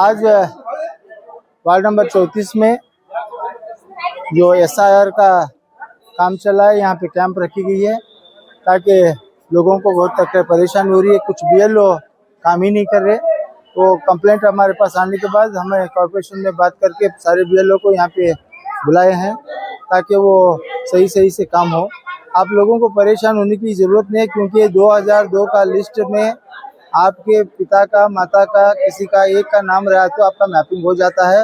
आज ward number 34 में जो SIR का काम चला है, यहाँ पे कैंप रखी गई है ताकि लोगों को बहुत परेशानी हो रही है। कुछ BLO काम ही नहीं कर रहे। तो कंप्लेंट हमारे पास आने के बाद हमें कॉर्पोरेशन में बात करके सारे BLO को यहाँ पे बुलाए हैं ताकि वो सही से काम हो। आप लोगों को परेशान होने की ज़रूरत नहीं है, क्योंकि 2002 का लिस्ट में आपके पिता का, माता का, किसी का एक का नाम रहा तो आपका मैपिंग हो जाता है।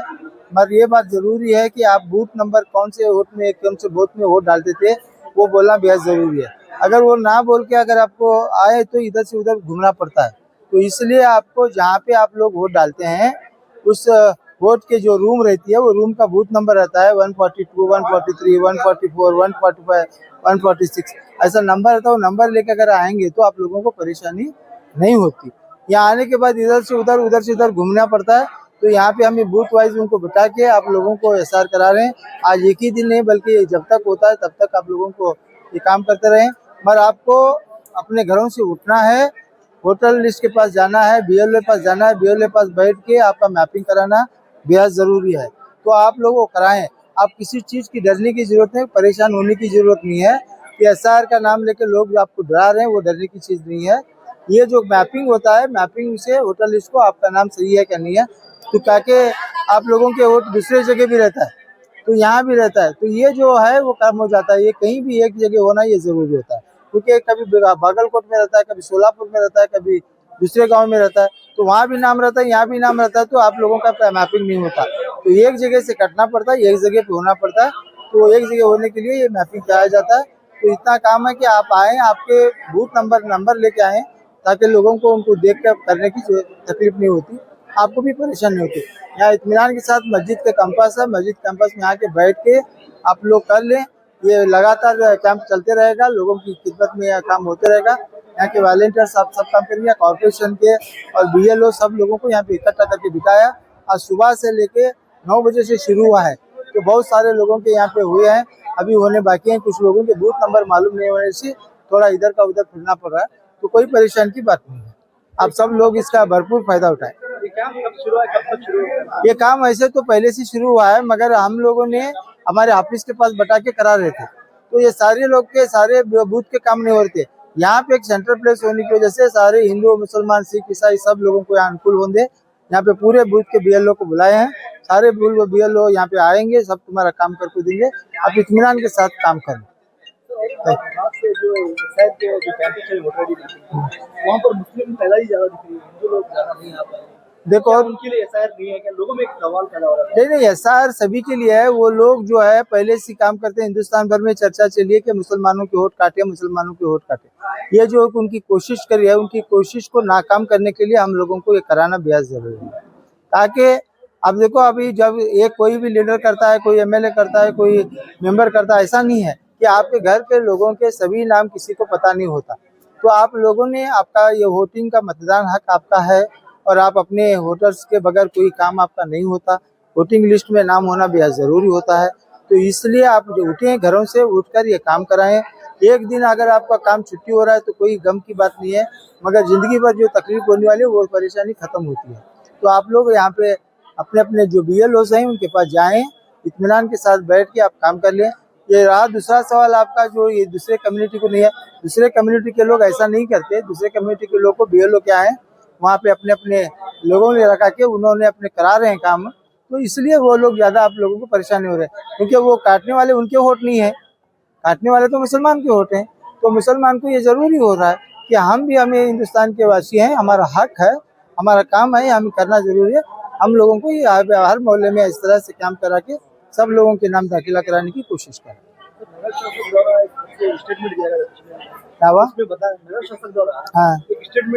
मगर ये बात ज़रूरी है कि आप बूथ नंबर कौन से बूथ में वोट डालते थे वो बोलना बेहद ज़रूरी है। अगर वो ना बोल के अगर आपको आए तो इधर से उधर घूमना पड़ता है। तो इसलिए आपको जहाँ पे आप लोग वोट डालते हैं उस वोट के जो रूम रहती है वो रूम का बूथ नंबर रहता है 142, 143, 144, 145, 146 ऐसा नंबर रहता है। वो नंबर लेके अगर आएंगे तो आप लोगों को परेशानी नहीं होती। यहाँ आने के बाद इधर से उधर घूमना पड़ता है। तो यहाँ पे हमें बूथ वाइज उनको बिठा के आप लोगों को SR करा रहे हैं। आज एक ही दिन नहीं बल्कि जब तक होता है तब तक आप लोगों को ये काम करते रहें। मगर आपको अपने घरों से उठना है, वोटर लिस्ट के पास जाना है, BLO के पास जाना है, BLO के पास बैठ के आपका मैपिंग कराना बेहद ज़रूरी है। तो आप लोग वो कराएं। आप किसी चीज़ की डरने की ज़रूरत नहीं, परेशान होने की ज़रूरत नहीं है कि SR का नाम लेकर लोग आपको डरा रहे हैं, वो डरने की चीज़ नहीं है। ये जो मैपिंग होता है, मैपिंग से वोटर लिस्ट को आपका नाम सही है क्या नहीं है, तो ताकि आप लोगों के वोट दूसरे जगह भी रहता है तो यहाँ भी रहता है, तो ये जो है वो काम हो जाता है। ये कहीं भी एक जगह होना ये ज़रूरी होता है, क्योंकि कभी बागलकोट में रहता है, कभी सोलापुर में रहता है, कभी दूसरे गांव में रहता है, तो वहाँ भी नाम रहता है, यहाँ भी नाम रहता है, तो आप लोगों का मैपिंग नहीं होता। तो एक जगह से कटना पड़ता है, एक जगह पे होना पड़ता है। तो एक जगह होने के लिए ये मैपिंग कराया जाता है। तो इतना काम है कि आप आएँ, आपके बूथ नंबर लेके आएँ ताकि लोगों को उनको देख कर करने की तकलीफ नहीं होती, आपको भी परेशानी होती। यहाँ इत्मीनान के साथ मस्जिद का कैंपस है, मस्जिद कैंपस में आके बैठ के आप लोग कर लें। ये लगातार कैंप चलते रहेगा, लोगों की खिदमत में यह काम होते रहेगा। यहाँ के वॉलंटियर सब काम करेंगे, कॉर्पोरेशन के और BLO सब लोगों को यहाँ पे इकट्ठा करके बिठाया। आज सुबह से लेके 9 बजे से शुरू हुआ है, तो बहुत सारे लोगों के यहाँ पे हुए हैं, अभी होने बाकी हैं। कुछ लोगों के बूथ नंबर मालूम नहीं होने से थोड़ा इधर का उधर फिरना पड़ रहा है, तो कोई परेशानी की बात नहीं है। आप सब लोग इसका भरपूर फायदा उठाएं। ये काम ऐसे तो पहले से शुरू हुआ है, मगर हम लोगों ने हमारे ऑफिस के पास बटा के करा रहे थे, तो ये सारे लोग के सारे बूथ के काम नहीं हो रहे थे। यहाँ पे एक सेंट्रल प्लेस होने की वजह से सारे हिंदू, मुसलमान, सिख, ईसाई सब लोगों को यहाँ अनुकूल होंगे। यहाँ पे पूरे बूथ के BLO को बुलाए हैं, सारे BLO यहाँ पे आएंगे, सब तुम्हारा काम करके देंगे। आप इत्मीनान के साथ काम करें। वहाँ पर मुस्लिम पहला ही ज्यादा दिख रही है, हिंदू लोग ज्यादा नहीं आ पाए। देखो उनके लिए SIR नहीं है क्या? लोगों में एक सवाल पैदा हो रहा है। नहीं, SIR सभी के लिए है। वो लोग जो है पहले से काम करते हैं। हिंदुस्तान भर में चर्चा चली है कि मुसलमानों के वोट काटे, मुसलमानों के वोट काटे। ये जो उनकी कोशिश करी है, उनकी कोशिश को नाकाम करने के लिए हम लोगों को ये कराना बेहद जरूरी है, ताकि अब देखो अभी जब एक कोई भी लीडर करता है, कोई MLA करता है, कोई मेंबर करता है, ऐसा नहीं है कि आपके घर के लोगों के सभी नाम किसी को पता नहीं होता। तो आप लोगों ने, आपका ये वोटिंग का मतदान हक आपका है और आप अपने वोटर्स के बगैर कोई काम आपका नहीं होता। वोटिंग लिस्ट में नाम होना बेहद ज़रूरी होता है। तो इसलिए आप जो उठें, घरों से उठकर ये काम कराएं। एक दिन अगर आपका काम छुट्टी हो रहा है तो कोई गम की बात नहीं है, मगर ज़िंदगी भर जो तकलीफ होने वाली है वो परेशानी ख़त्म होती है। तो आप लोग यहाँ पे अपने अपने जो BLOs हैं उनके पास जाएँ, इत्मीनान के साथ बैठ के आप काम कर लें। ये रहा दूसरा सवाल आपका, जो ये दूसरे कम्युनिटी को नहीं है। दूसरे कम्युनिटी के लोग ऐसा नहीं करते। दूसरे कम्युनिटी के लोग को BLO क्या है, वहाँ पे अपने अपने लोगों ने रखा के उन्होंने अपने करा रहे हैं काम, तो इसलिए वो लोग ज़्यादा आप लोगों को परेशानी हो रहे हैं, क्योंकि वो काटने वाले उनके वोट नहीं है, काटने वाले तो मुसलमान के वोट हैं। तो मुसलमान को ये ज़रूरी हो रहा है कि हमें हिंदुस्तान के वासी हैं, हमारा हक है, हमारा काम है, हमें करना जरूरी है। हम लोगों को ये हर मोहल्ले में इस तरह से काम करा के सब लोगों के नाम दाखिला कराने की कोशिश करें। नगर शासन द्वारा एक स्टेटमेंट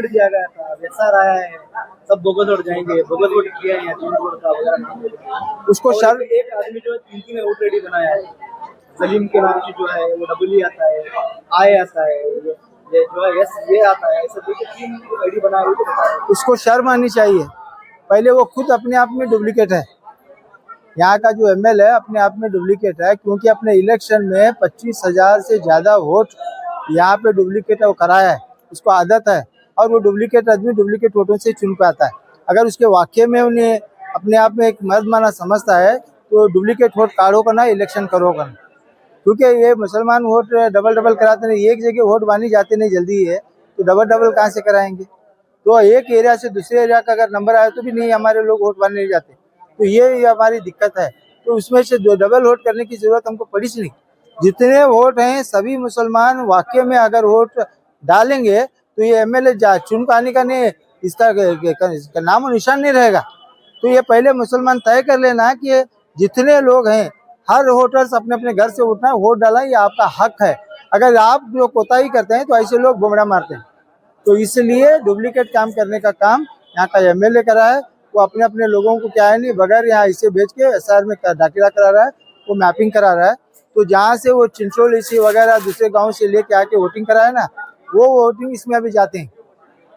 दिया गया था, SIR आया है, सब बोगस वोट जाएंगे, बोगस वोट किया है, 3 वोट का उसको शर्म। एक आदमी जो है 3 वोट रेडी बनाया है, सलीम के नाम से जो है वो डब्ल्यू आता है, आई आता है, ये जो है ये आता है, ऐसे 3 ID बनाया है। उसको शर्म आनी चाहिए। पहले वो खुद अपने आप में डुप्लीकेट है। यहाँ का जो MLA है अपने आप में डुप्लीकेट है, क्योंकि अपने इलेक्शन में 25,000 से ज़्यादा वोट यहाँ पे डुप्लीकेट है, वो कराया है, उसको आदत है। और वो डुप्लीकेट आदमी डुप्लीकेट वोटों से चुन पाता है। अगर उसके वाकई में उन्हें अपने आप में एक मर्द माना समझता है तो डुप्लीकेट वोट काढ़ो करना, इलेक्शन करो करना। क्योंकि ये मुसलमान वोट डबल डबल कराते नहीं, एक जगह वोट बानी जाते नहीं जल्दी है, तो डबल डबल कहाँ से कराएंगे। तो एक एरिया से दूसरे एरिया का अगर नंबर आए तो भी नहीं हमारे लोग वोट बांटने नहीं जाते, तो ये हमारी दिक्कत है। तो उसमें से डबल वोट करने की जरूरत हमको पड़ी नहीं। जितने वोट हैं सभी मुसलमान वाकई में अगर वोट डालेंगे तो ये एमएलए चुन पाने का नहीं, इसका नाम और निशान नहीं रहेगा। तो ये पहले मुसलमान तय कर लेना कि जितने लोग हैं हर वोटर्स अपने अपने घर से उठना, वोट डालना, ये आपका हक है। अगर आप जो कोताही करते हैं तो ऐसे लोग बुमड़ा मारते हैं। तो इसलिए डुप्लीकेट काम करने का काम यहाँ का एमएलए करा है। वो अपने अपने लोगों को क्या है नहीं बगैर यहाँ इसे भेज के एसआर में दाखिला करा रहा है, वो मैपिंग करा रहा है। तो जहाँ से वो चिंचोल इसी वगैरह दूसरे गांव से लेके आके वोटिंग कराए ना, वो वोटिंग इसमें अभी जाते हैं।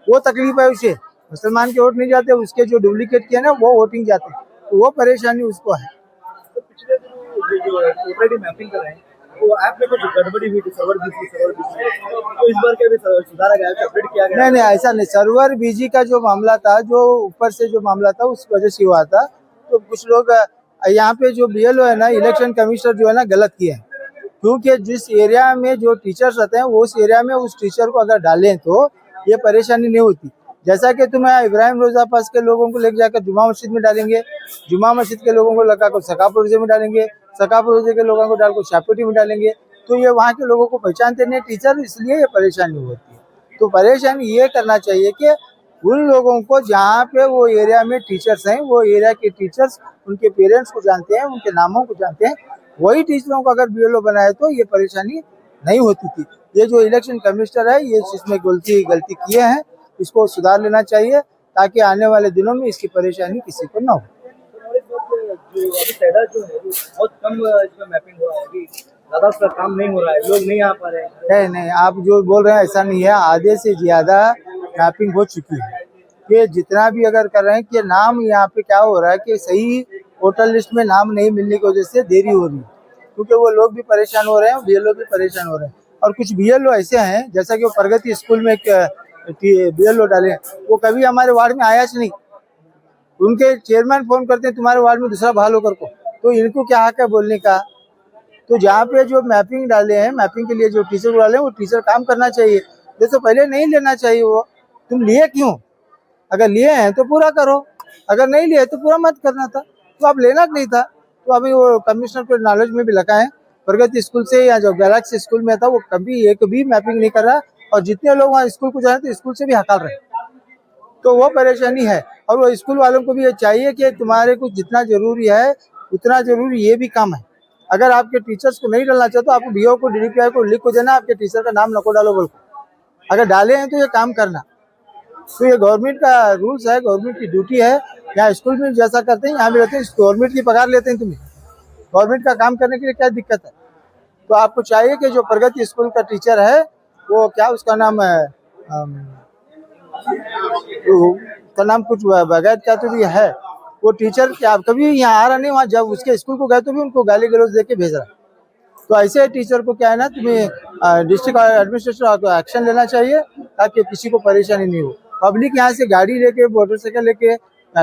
वो तकलीफ है उसे, मुसलमान के वोट नहीं जाते, उसके जो डुप्लीकेट किया ना वो वोटिंग जाते हैं, तो वो परेशानी उसको है। तो पिछले जो ऑलरेडी मैपिंग कर रहे हैं वो ऐप में कुछ गड़बड़ी हुई थी, सर्वर बिजी, तो इस बार क्या भी सुधारा गया, अपडेट किया गया? नहीं ऐसा नहीं, सर्वर बिजी का जो मामला था, जो ऊपर से जो मामला था उस वजह से हुआ था। तो कुछ लोग यहाँ पे जो बीएलओ है ना, इलेक्शन कमिश्नर जो है ना, गलत किए हैं। क्योंकि जिस एरिया में जो टीचर्स रहते हैं उस एरिया में उस टीचर को अगर डालें तो ये परेशानी नहीं होती। जैसा कि तुम इब्राहिम रोजा पास के लोगों को लेकर जाकर जुमा मस्जिद में डालेंगे, जुमा मस्जिद के लोगों को लगा कर सकापुर रोजे में डालेंगे, सकापुर रोजे के लोगों को डालकर शाहपुटी में डालेंगे, तो ये वहाँ के लोगों को पहचानते नहीं टीचर, इसलिए ये परेशानी होती है। तो परेशानी ये करना चाहिए कि उन लोगों को जहाँ पे वो एरिया में टीचर्स हैं, वो एरिया के टीचर्स उनके पेरेंट्स को जानते हैं, उनके नामों को जानते हैं, वही टीचरों को अगर बीएलओ बनाए तो ये परेशानी नहीं होती थी। ये जो इलेक्शन कमिश्नर है ये इसमें गलती किए हैं, इसको सुधार लेना चाहिए ताकि आने वाले दिनों में इसकी परेशानी किसी को ना हो। जो अभी टैडा जो है बहुत कम इसमें मैपिंग हो रहा है, अभी ज्यादा उसका काम नहीं हो रहा है, लोग नहीं आ पा रहे हैं। नहीं, आप जो बोल रहे हैं ऐसा नहीं है, आधे से ज्यादा मैपिंग हो चुकी है। कि जितना भी अगर कर रहे हैं कि नाम यहाँ पे क्या हो रहा है कि सही वोटर लिस्ट में नाम नहीं मिलने की वजह से देरी हो रही है, क्योंकि वो लोग भी परेशान हो रहे हैं, बीएलओ भी परेशान हो रहे हैं। और कुछ बीएलओ ऐसे हैं, जैसा कि वो प्रगति स्कूल में बीएलओ डाले, वो कभी हमारे वार्ड में आया नहीं। उनके चेयरमैन फोन करते हैं तुम्हारे वार्ड में दूसरा बहाल होकर को, तो इनको क्या हक है बोलने का। तो जहाँ पे जो मैपिंग डाले हैं, मैपिंग के लिए जो टीचर डाले हैं वो टीचर काम करना चाहिए। जैसे पहले नहीं लेना चाहिए, वो तुम लिए क्यों? अगर लिए हैं तो पूरा करो, अगर नहीं लिए तो पूरा मत करना था, तो आप लेना नहीं था। तो अभी वो कमिश्नर के नॉलेज में भी लगा है, प्रगति स्कूल से या जो गैलेक्सी स्कूल में था वो कभी एक भी मैपिंग नहीं कर रहा, और जितने लोग वहाँ स्कूल को जा रहे थे स्कूल से भी हकाल रहे, तो वो परेशानी है। और वो स्कूल वालों को भी ये चाहिए कि तुम्हारे को जितना जरूरी है उतना जरूरी ये भी काम है। अगर आपके टीचर्स को नहीं डालना चाहते तो आपको डीओ को डीडीपीआई को लिख को देना, आपके टीचर का नाम नको डालो बोल। अगर डाले हैं तो ये काम करना, तो ये गवर्नमेंट का रूल्स है, गवर्नमेंट की ड्यूटी है। यहाँ स्कूल में जैसा करते हैं यहाँ भी रहते हैं, गवर्नमेंट की पगार लेते हैं, तुम्हें गवर्नमेंट का काम करने के लिए क्या दिक्कत है? तो आपको चाहिए कि जो प्रगति स्कूल का टीचर है वो क्या उसका नाम है, उसका नाम कुछ बगैर क्या तो भी है, वो टीचर क्या कभी यहाँ आ रहा नहीं, वहाँ जब उसके स्कूल को गए तो भी उनको गाली गलौज दे के भेज रहा है। तो ऐसे टीचर को क्या है ना, तुम्हें डिस्ट्रिक्ट एडमिनिस्ट्रेशन को एक्शन लेना चाहिए ताकि किसी को परेशानी नहीं हो। पब्लिक यहाँ से गाड़ी लेके, मोटरसाइकिल लेके,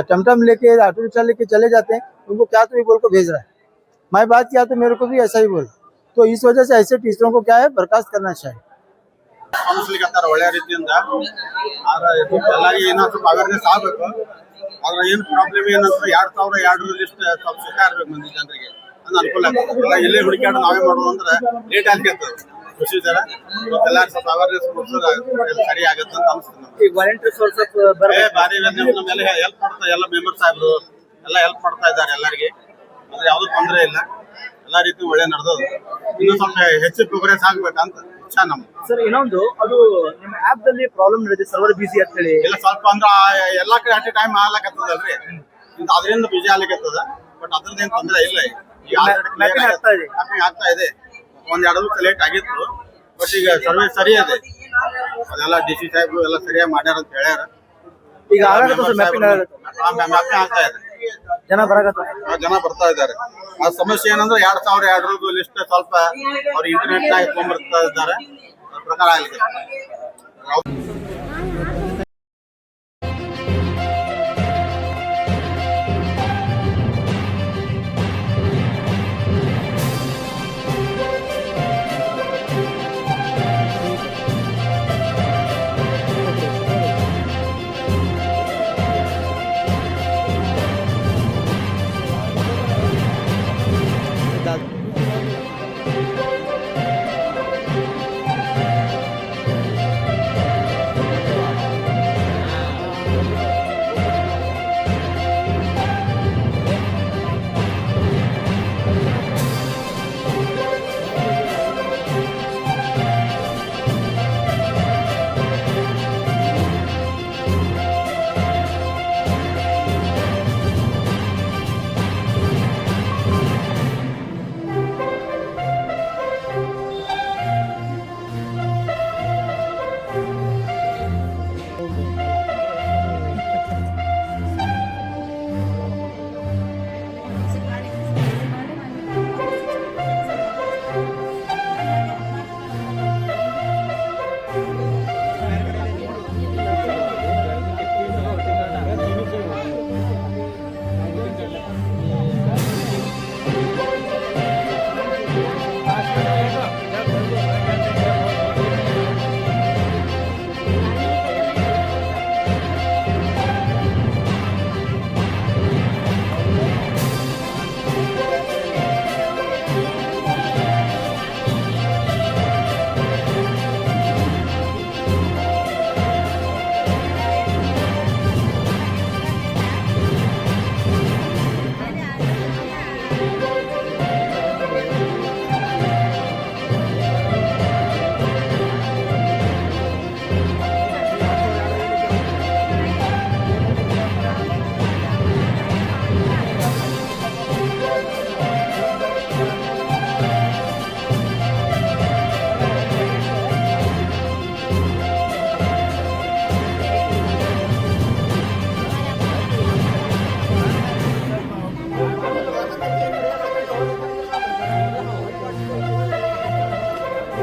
टमटम लेके, ऑटो रिक्शा लेके चले जाते हैं, उनको क्या तो बोल को भेज रहा है। मैं बात किया तो मेरे को भी ऐसा ही बोल, तो इस वजह से ऐसे टीचरों को क्या है बर्खास्त करना चाहिए। ಒಳ್ಳೆ ರೀತಿಯಿಂದ ಆದ್ರೆ ಎಲ್ಲರಿಗೂ ಏನೋ ಸ್ವಲ್ಪ ಅವೇರ್ನೆಸ್ ಆಗಬೇಕು. ಆದ್ರೆ ಏನು ಪ್ರಾಬ್ಲಮ್ ಏನಂದ್ರೆ 2002 ಲಿಸ್ಟ್ ಸ್ವಲ್ಪ ಸಿಗ್ತಾ ಇರ್ಬೇಕು ಮಂದಿ ಜನರಿಗೆ, ಅದು ಅನುಕೂಲ ಆಗ್ತದೆ. ಇಲ್ಲೇ ಹುಡುಕಾಡು ನಾವೇ ಮಾಡೋದು ಅಂದ್ರೆ ಲೇಟ್ ಆಗ್ತದೆ ಪ್ರೊಸೀಜರ್. ಎಲ್ಲರೂ ಸ್ವಲ್ಪ ಅವೇರ್ನೆಸ್ ಕೊಡ್ಸೋದು ಸರಿ ಆಗುತ್ತೆ ಅಂತ ಅನಿಸ್ತದೆ ನಮ್ಗೆ. ಈ ವಾಲಂಟಿಯರ್ ಸೋರ್ಸ್ ಭಾರಿ ನಮ್ಮೆಲ್ಲ ಹೆಲ್ಪ್ ಮಾಡ್ತಾರೆ, ಎಲ್ಲ ಮೆಂಬರ್ ಸಾಹೇಬರು ಎಲ್ಲ ಹೆಲ್ಪ್ ಮಾಡ್ತಾ ಇದ್ದಾರೆ ಎಲ್ಲರಿಗೆ, ಅಂದ್ರೆ ಯಾವುದೂ ತೊಂದರೆ ಇಲ್ಲ, ಎಲ್ಲ ರೀತಿ ಒಳ್ಳೆ ನಡೆದೋದು. ಇನ್ನೂ ಸ್ವಲ್ಪ ಹೆಚ್ಚು ಪ್ರೋಗ್ರೆಸ್ ಆಗ್ಬೇಕಂತ ಇಚ್ಛಾ ನಮ್ದು. ಸರ್ ಇನ್ನೊಂದು, ಅದು ನಿಮ್ಮ ಆಪ್ ದಲ್ಲಿ ಪ್ರಾಬ್ಲಮ್ ನಡೆದಿದೆ, ಸರ್ವರ್ ಬಿಸಿ ಅಂತ ಹೇಳಿ. ಇಲ್ಲ ಸ್ವಲ್ಪ ಅಂದ್ರೆ ಎಲ್ಲಾ ಕಡೆ ಅಟ್ ಟೈಮ್ ಆಗ್ಲಕತ್ತದಲ್ರಿ, ಅದರಿಂದ ಬಿಜಿ ಆಗ್ಲಿಕತ್ತದ. ಬಟ್ ಅದ್ರದ್ದೇನು ತೊಂದರೆ ಇಲ್ಲ, ಆಗ್ತಾ ಇದೆ. ಒಂದೆರಡು ದಿವಸ ಲೇಟ್ ಆಗಿತ್ತು, ಬಟ್ ಈಗ ಸರ್ವಿಸ್ ಸರಿ ಇದೆ. ಅದೆಲ್ಲ ಡಿ.ಸಿ ಸಾಹೇಬ್ರು ಎಲ್ಲ ಸರಿಯಾಗಿ ಮಾಡ್ಯಾರ ಅಂತ ಹೇಳ್ಯಾರ. ಈಗ ಮ್ಯಾಪಿಂಗ್ ಆಗ್ತಾ ಇದೆ, ಜನ ಬರ್ತಾ ಇದ್ದಾರೆ. ಆ ಸಮಸ್ಯೆ ಏನಂದ್ರೆ 2002 ಲಿಸ್ಟ್ ಸ್ವಲ್ಪ ಅವ್ರು ಇಂಟರ್ನೆಟ್ ನಾಗ ತೊಗೊಂಡ್ಬರ್ತಾ ಇದ್ದಾರೆ, ಪ್ರಕಾರ ಆಗ್ಲಿಕ್ಕೆ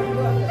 है